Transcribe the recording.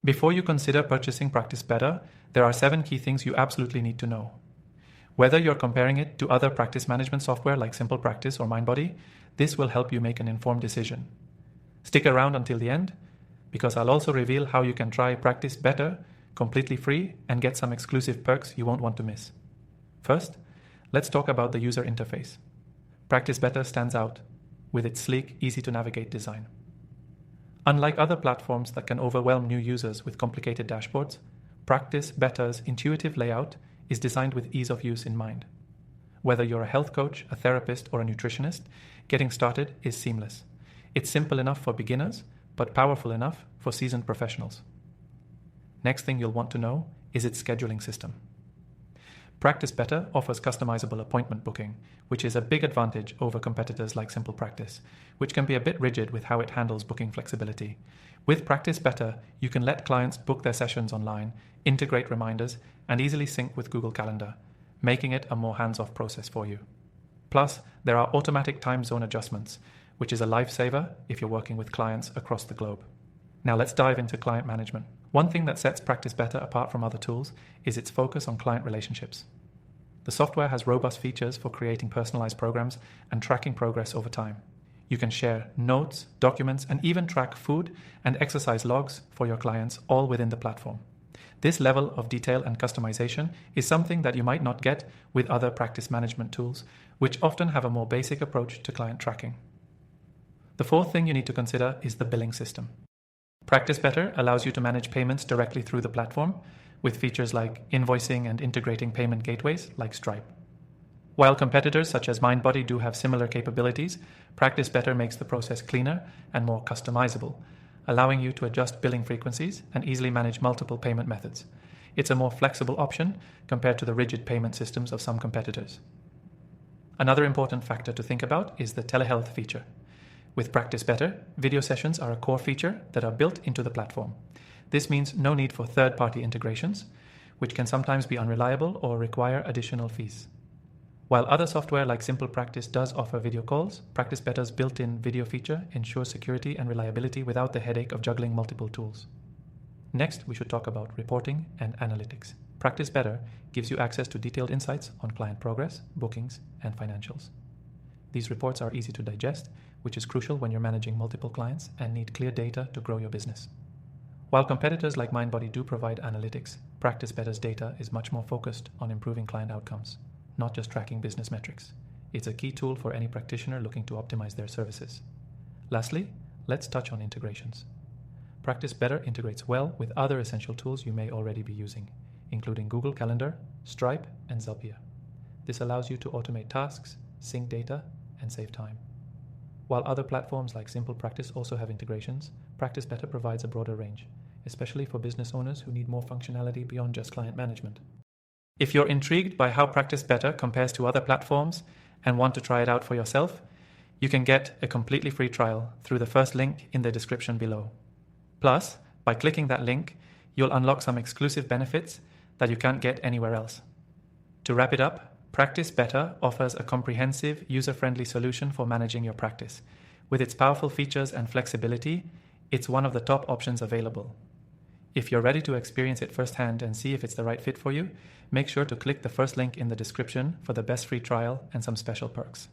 Before you consider purchasing Practice Better, there are 7 key things you absolutely need to know. Whether you're comparing it to other practice management software like Simple Practice or MindBody, this will help you make an informed decision. Stick around until the end, because I'll also reveal how you can try Practice Better completely free and get some exclusive perks you won't want to miss. First, let's talk about the user interface. Practice Better stands out with its sleek, easy-to-navigate design. Unlike other platforms that can overwhelm new users with complicated dashboards, Practice Better's intuitive layout is designed with ease of use in mind. Whether you're a health coach, a therapist, or a nutritionist, getting started is seamless. It's simple enough for beginners, but powerful enough for seasoned professionals. Next thing you'll want to know is its scheduling system. Practice Better offers customizable appointment booking, which is a big advantage over competitors like Simple Practice, which can be a bit rigid with how it handles booking flexibility. With Practice Better, you can let clients book their sessions online, integrate reminders, and easily sync with Google Calendar, making it a more hands-off process for you. Plus, there are automatic time zone adjustments, which is a lifesaver if you're working with clients across the globe. Now let's dive into client management. One thing that sets Practice Better apart from other tools is its focus on client relationships. The software has robust features for creating personalized programs and tracking progress over time. You can share notes, documents, and even track food and exercise logs for your clients all within the platform. This level of detail and customization is something that you might not get with other practice management tools, which often have a more basic approach to client tracking. The fourth thing you need to consider is the billing system. Practice Better allows you to manage payments directly through the platform with features like invoicing and integrating payment gateways like Stripe. While competitors such as MindBody do have similar capabilities, Practice Better makes the process cleaner and more customizable, allowing you to adjust billing frequencies and easily manage multiple payment methods. It's a more flexible option compared to the rigid payment systems of some competitors. Another important factor to think about is the telehealth feature. With Practice Better, video sessions are a core feature that are built into the platform. This means no need for third-party integrations, which can sometimes be unreliable or require additional fees. While other software like Simple Practice does offer video calls, Practice Better's built-in video feature ensures security and reliability without the headache of juggling multiple tools. Next, we should talk about reporting and analytics. Practice Better gives you access to detailed insights on client progress, bookings, and financials. These reports are easy to digest, which is crucial when you're managing multiple clients and need clear data to grow your business. While competitors like MindBody do provide analytics, Practice Better's data is much more focused on improving client outcomes, not just tracking business metrics. It's a key tool for any practitioner looking to optimize their services. Lastly, let's touch on integrations. Practice Better integrates well with other essential tools you may already be using, including Google Calendar, Stripe, and Zapier. This allows you to automate tasks, sync data, and save time. While other platforms like Simple Practice also have integrations, Practice Better provides a broader range, especially for business owners who need more functionality beyond just client management. If you're intrigued by how Practice Better compares to other platforms and want to try it out for yourself, you can get a completely free trial through the first link in the description below. Plus, by clicking that link, you'll unlock some exclusive benefits that you can't get anywhere else. To wrap it up, Practice Better offers a comprehensive, user-friendly solution for managing your practice. With its powerful features and flexibility, it's one of the top options available. If you're ready to experience it firsthand and see if it's the right fit for you, make sure to click the first link in the description for the best free trial and some special perks.